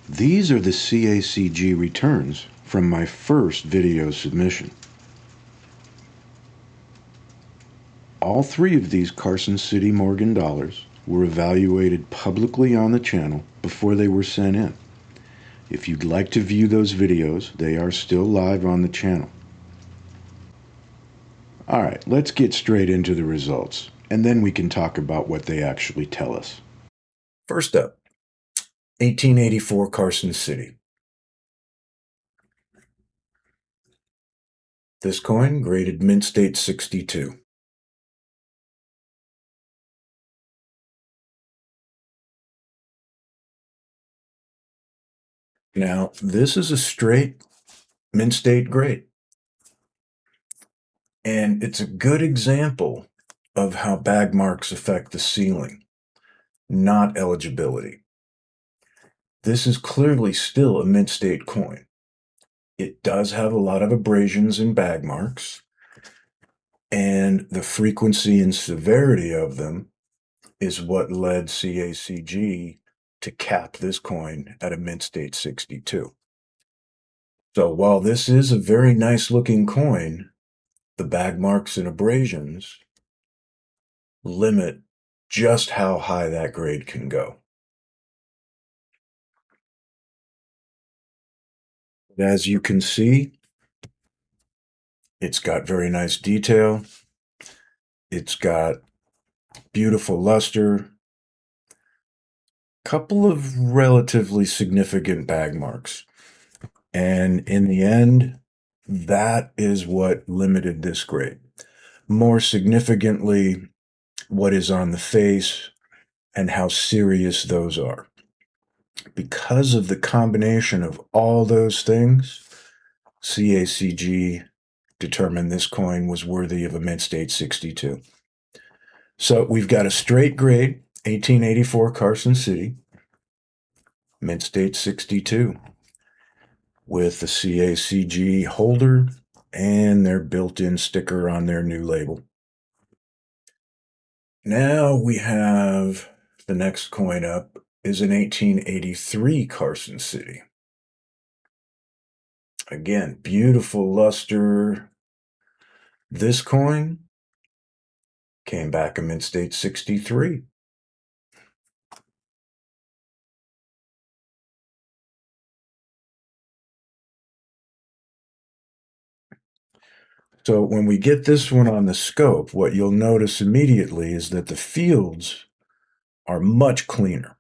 These are the CACG returns from my first video submission. All three of these Carson City Morgan Dollars were evaluated publicly on the channel before they were sent in. If you'd like to view those videos, they are still live on the channel. Alright, let's get straight into the results, and then we can talk about what they actually tell us. First up, 1884 Carson City. This coin graded mint state 62. Now, this is a straight mint state grade. And it's a good example of how bag marks affect the ceiling, not eligibility. This is clearly still a mint state coin. It does have a lot of abrasions and bag marks, and the frequency and severity of them is what led CACG to cap this coin at a mint state 62. So while this is a very nice looking coin, the bag marks and abrasions limit just how high that grade can go. As you can see, it's got very nice detail. It's got beautiful luster. Couple of relatively significant bag marks. And in the end, that is what limited this grade. More significantly, what is on the face and how serious those are. Because of the combination of all those things, CACG determined this coin was worthy of a mint state 62. So we've got a straight grade, 1884 Carson City, mint state 62. With the CACG holder and their built-in sticker on their new label. Now we have the next coin up is an 1883 Carson City. Again, beautiful luster. This coin came back a mint state 63. So when we get this one on the scope, what you'll notice immediately is that the fields are much cleaner.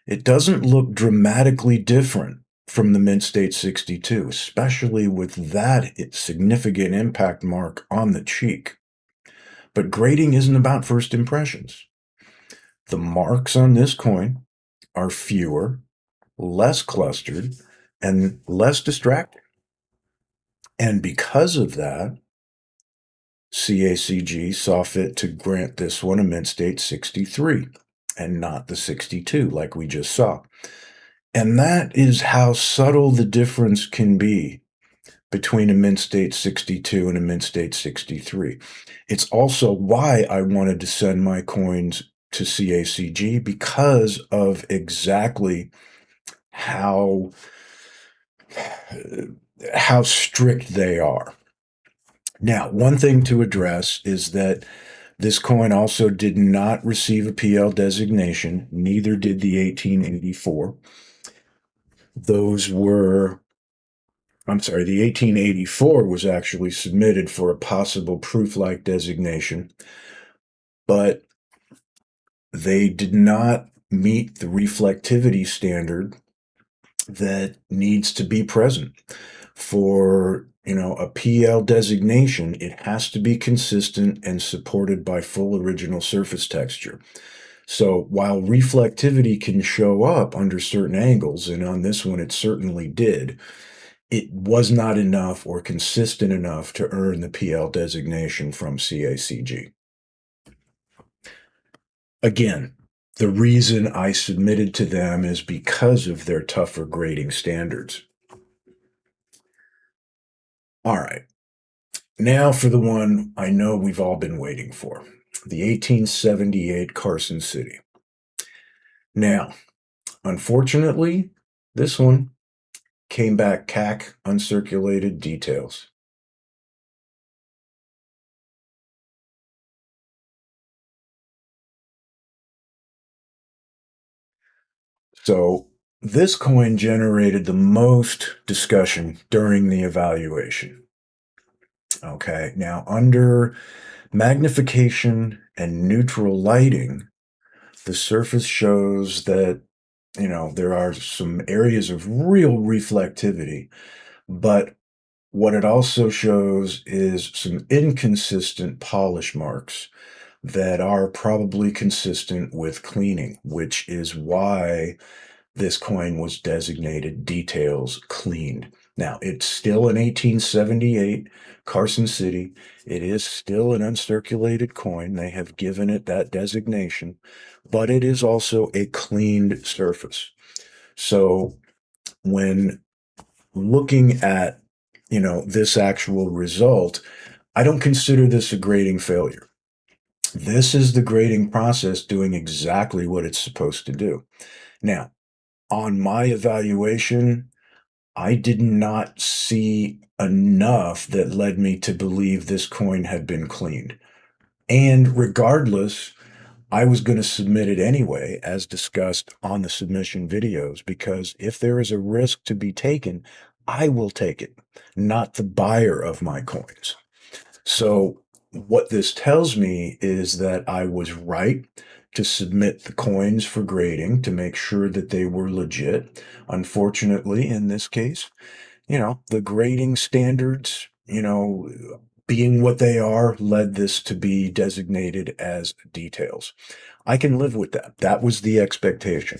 It doesn't look dramatically different from the mint state 62, especially with that significant impact mark on the cheek. But grading isn't about first impressions. The marks on this coin are fewer, less clustered, and less distracting. And because of that, CACG saw fit to grant this one a mint state 63 and not the 62 like we just saw. And that is how subtle the difference can be between a mint state 62 and a mint state 63. It's also why I wanted to send my coins to CACG, because of exactly how strict they are. Now, one thing to address is that this coin also did not receive a PL designation, neither did the 1884. The 1884 was actually submitted for a possible proof-like designation, but they did not meet the reflectivity standard that needs to be present. For, a PL designation, it has to be consistent and supported by full original surface texture. So while reflectivity can show up under certain angles, and on this one it certainly did, it was not enough or consistent enough to earn the PL designation from CACG. Again, the reason I submitted to them is because of their tougher grading standards. All right, now for the one I know we've all been waiting for, the 1878 Carson City. Now, Unfortunately, this one came back CAC uncirculated details. So this coin generated the most discussion during the evaluation. Okay, now under magnification and neutral lighting, the surface shows that, there are some areas of real reflectivity, but what it also shows is some inconsistent polish marks that are probably consistent with cleaning, which is why this coin was designated details cleaned. Now, it's still an 1878 Carson City. It is still an uncirculated coin. They have given it that designation, but it is also a cleaned surface. So when looking at, this actual result, I don't consider this a grading failure. This is the grading process doing exactly what it's supposed to do. Now, on my evaluation, I did not see enough that led me to believe this coin had been cleaned. And regardless, I was going to submit it anyway, as discussed on the submission videos, because if there is a risk to be taken, I will take it, not the buyer of my coins. So what this tells me is that I was right to submit the coins for grading to make sure that they were legit. Unfortunately, in this case, the grading standards, being what they are, led this to be designated as details. I can live with that. That was the expectation.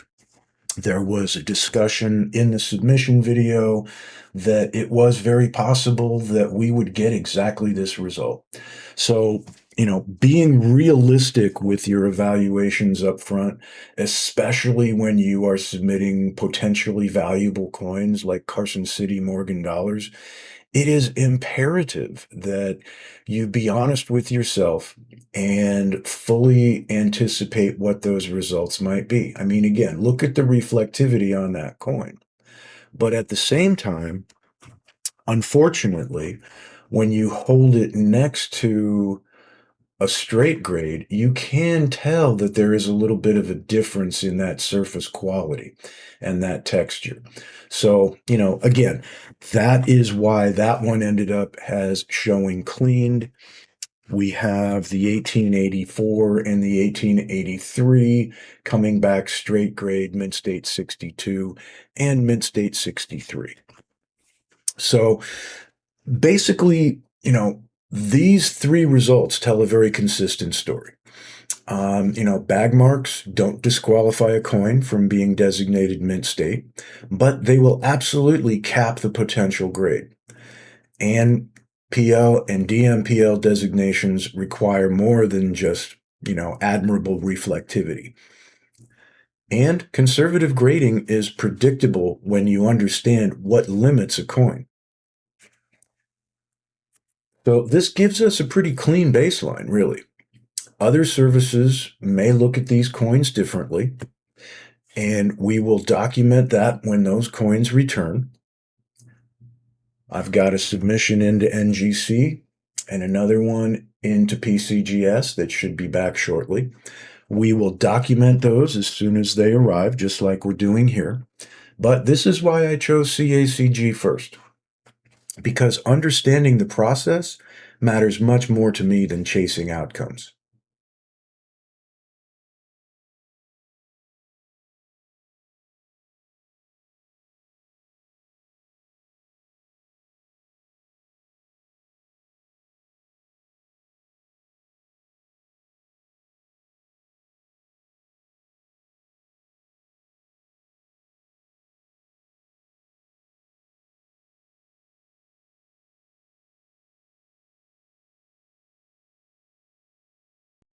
There was a discussion in the submission video that it was very possible that we would get exactly this result. So, being realistic with your evaluations up front, especially when you are submitting potentially valuable coins like Carson City Morgan Dollars, it is imperative that you be honest with yourself and fully anticipate what those results might be. I mean, again, look at the reflectivity on that coin. But at the same time, unfortunately, when you hold it next to a straight grade, you can tell that there is a little bit of a difference in that surface quality and that texture. So, again, that is why that one ended up as showing cleaned. We have the 1884 and the 1883 coming back straight grade, mint state 62 and mint state 63. So basically, these three results tell a very consistent story. Bag marks don't disqualify a coin from being designated mint state, but they will absolutely cap the potential grade. And PL and DMPL designations require more than just, admirable reflectivity. And conservative grading is predictable when you understand what limits a coin. So this gives us a pretty clean baseline, really. Other services may look at these coins differently, and we will document that when those coins return. I've got a submission into NGC and another one into PCGS that should be back shortly. We will document those as soon as they arrive, just like we're doing here. But this is why I chose CACG first, because understanding the process matters much more to me than chasing outcomes.